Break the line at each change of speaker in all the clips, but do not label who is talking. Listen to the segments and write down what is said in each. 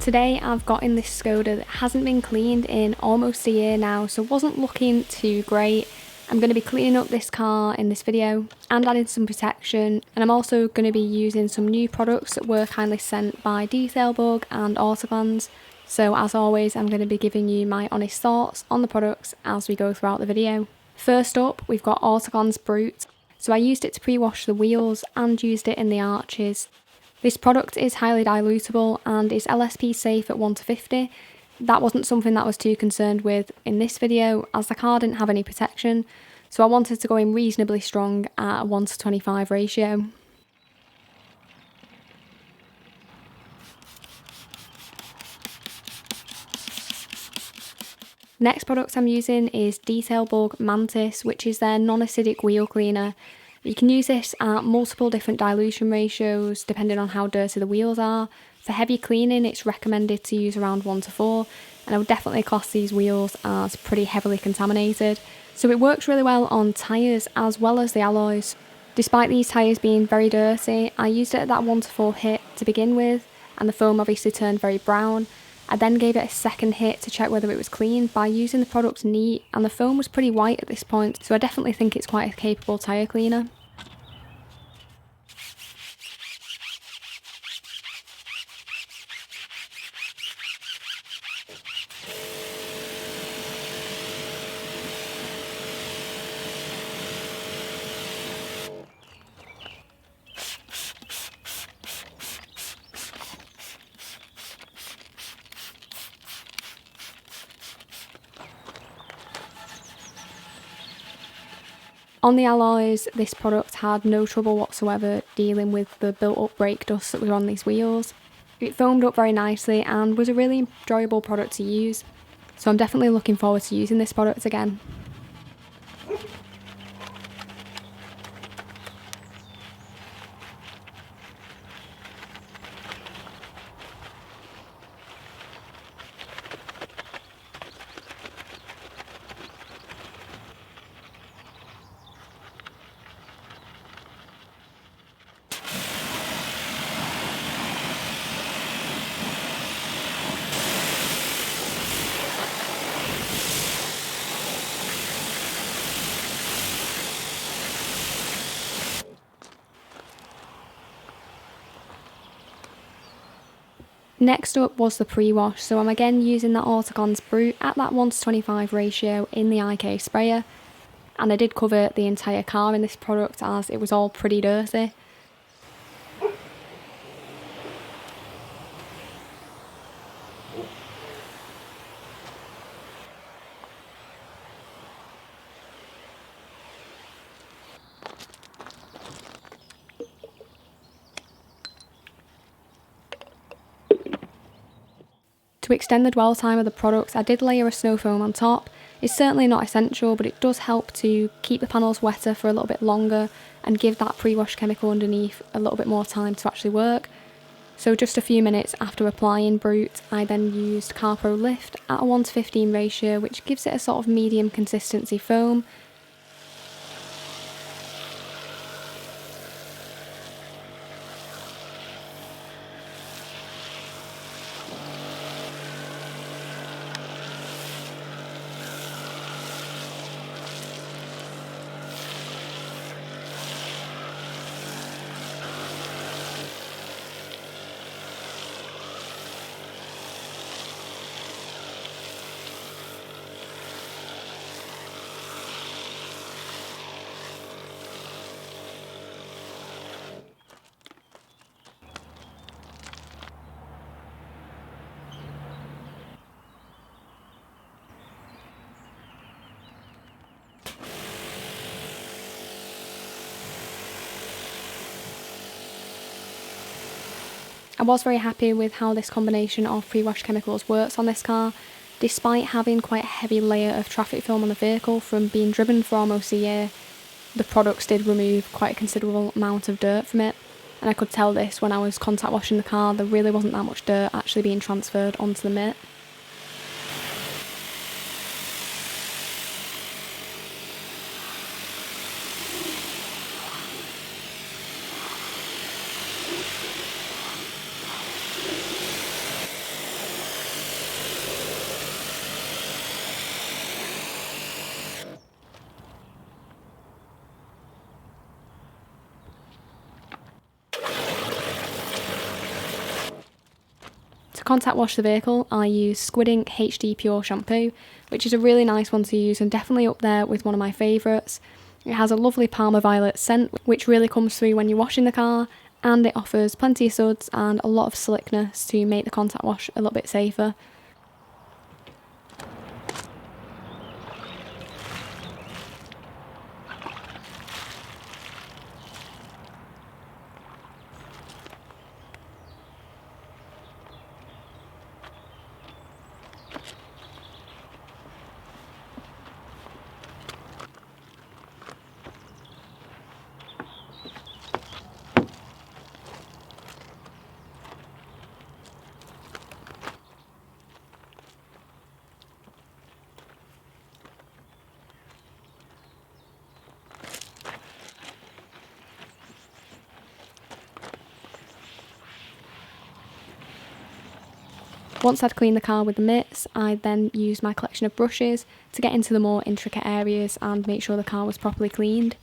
Today I've got in this Skoda that hasn't been cleaned in almost a year now, so wasn't looking too great. I'm going to be cleaning up this car in this video and adding some protection, and I'm also going to be using some new products that were kindly sent by Detail Bug and Autoglanz. So as always, I'm going to be giving you my honest thoughts on the products as we go throughout the video. First up, we've got Autoglanz Brute. So I used it to pre-wash the wheels and used it in the arches. This product is highly dilutable and is LSP safe at 1:50. That wasn't something that I was too concerned with in this video, as the car didn't have any protection, so I wanted to go in reasonably strong at a 1:25 ratio. Next product I'm using is Detail Bug Mantis, which is their non-acidic wheel cleaner. You can use this at multiple different dilution ratios depending on how dirty the wheels are. For heavy cleaning, it's recommended to use around 1:4, and I would definitely class these wheels as pretty heavily contaminated. So it works really well on tyres as well as the alloys. Despite these tyres being very dirty, I used it at that 1:4 hit to begin with, and the foam obviously turned very brown. I then gave it a second hit to check whether it was clean by using the product neat, and the foam was pretty white at this point, so I definitely think it's quite a capable tyre cleaner. On the alloys, this product had no trouble whatsoever dealing with the built-up brake dust that was on these wheels. It foamed up very nicely and was a really enjoyable product to use, so I'm definitely looking forward to using this product again. Next up was the pre-wash, so I'm again using that Autoglanz Brute at that 1:25 ratio in the IK sprayer, and I did cover the entire car in this product as it was all pretty dirty. To extend the dwell time of the product, I did layer a snow foam on top. It's certainly not essential, but it does help to keep the panels wetter for a little bit longer and give that pre-wash chemical underneath a little bit more time to actually work. So just a few minutes after applying Brute, I then used CarPro Lift at a 1:15 ratio, which gives it a sort of medium consistency foam. I was very happy with how this combination of pre-wash chemicals works on this car, despite having quite a heavy layer of traffic film on the vehicle from being driven for almost a year. The products did remove quite a considerable amount of dirt from it, and I could tell this when I was contact washing the car. There really wasn't that much dirt actually being transferred onto the mitt. contact wash the vehicle, I use Squid Ink HD Pure shampoo, which is a really nice one to use and definitely up there with one of my favourites. It has a lovely Palmer Violet scent, which really comes through when you're washing the car, and it offers plenty of suds and a lot of slickness to make the contact wash a little bit safer. Once I'd cleaned the car with the mitts, I then used my collection of brushes to get into the more intricate areas and make sure the car was properly cleaned.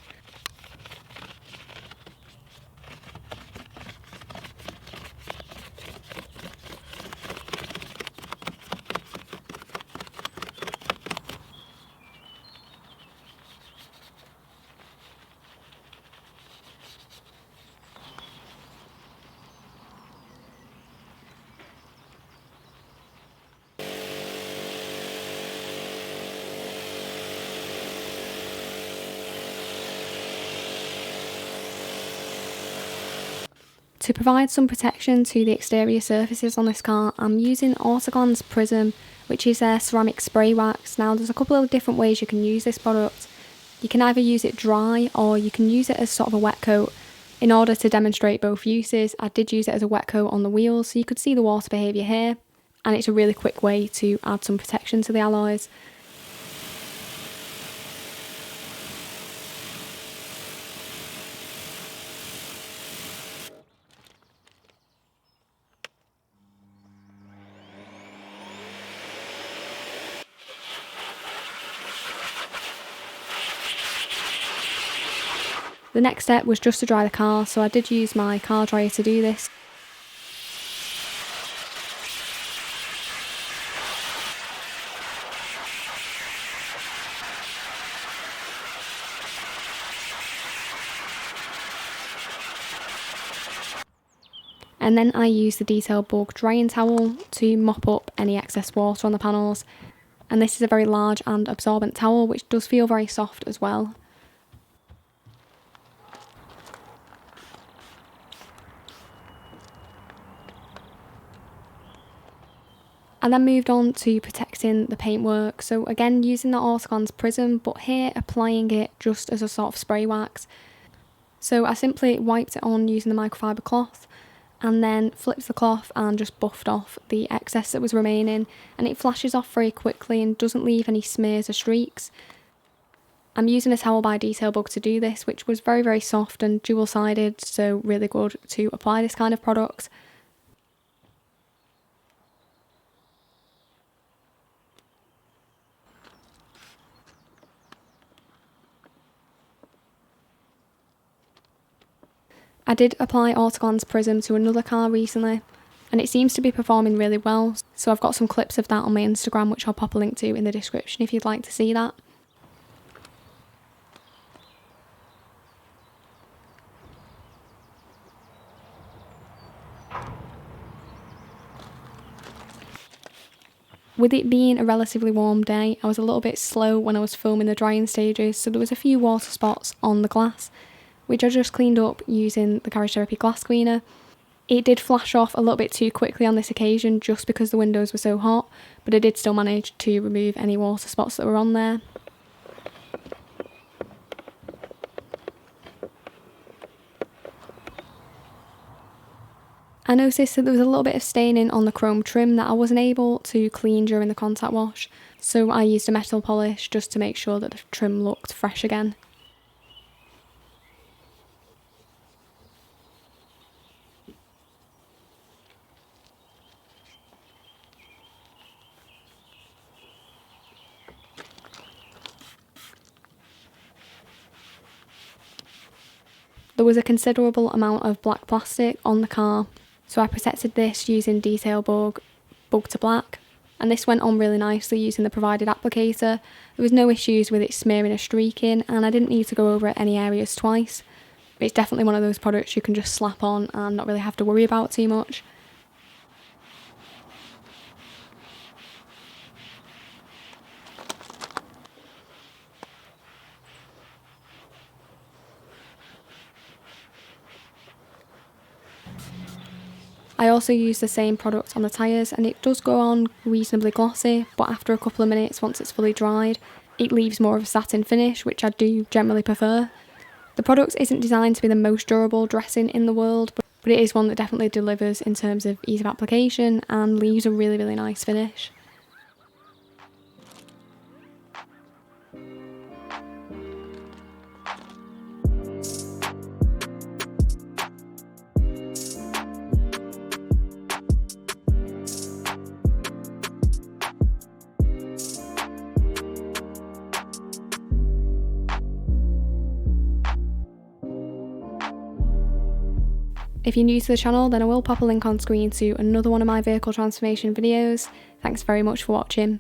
To provide some protection to the exterior surfaces on this car, I'm using Autoglanz Prism, which is their ceramic spray wax. Now there's a couple of different ways you can use this product. You can either use it dry or you can use it as sort of a wet coat. In order to demonstrate both uses, I did use it as a wet coat on the wheels so you could see the water behaviour here, and it's a really quick way to add some protection to the alloys. The next step was just to dry the car, so I did use my car dryer to do this. And then I used the Detail Bug drying towel to mop up any excess water on the panels. And this is a very large and absorbent towel, which does feel very soft as well. I then moved on to protecting the paintwork, so again using the Autoglanz Prism, but here applying it just as a sort of spray wax. So I simply wiped it on using the microfiber cloth and then flipped the cloth and just buffed off the excess that was remaining, and it flashes off very quickly and doesn't leave any smears or streaks. I'm using a towel by Detail Bug to do this, which was very soft and dual-sided, so really good to apply this kind of product. I did apply Autoglanz Prism to another car recently, and it seems to be performing really well, so I've got some clips of that on my Instagram which I'll pop a link to in the description if you'd like to see that. With it being a relatively warm day, I was a little bit slow when I was filming the drying stages, so there was a few water spots on the glass, which I just cleaned up using the Garage Therapy glass cleaner. It did flash off a little bit too quickly on this occasion just because the windows were so hot, but I did still manage to remove any water spots that were on there. I noticed that there was a little bit of staining on the chrome trim that I wasn't able to clean during the contact wash, so I used a metal polish just to make sure that the trim looked fresh again. There was a considerable amount of black plastic on the car, so I protected this using Detail Bug Bug to Black, and this went on really nicely using the provided applicator. There was no issues with it smearing or streaking, and I didn't need to go over any areas twice. It's definitely one of those products you can just slap on and not really have to worry about too much. I also use the same product on the tyres, and it does go on reasonably glossy, but after a couple of minutes, once it's fully dried, it leaves more of a satin finish, which I do generally prefer. The product isn't designed to be the most durable dressing in the world, but it is one that definitely delivers in terms of ease of application and leaves a really, really nice finish. If you're new to the channel, then I will pop a link on screen to another one of my vehicle transformation videos. Thanks very much for watching.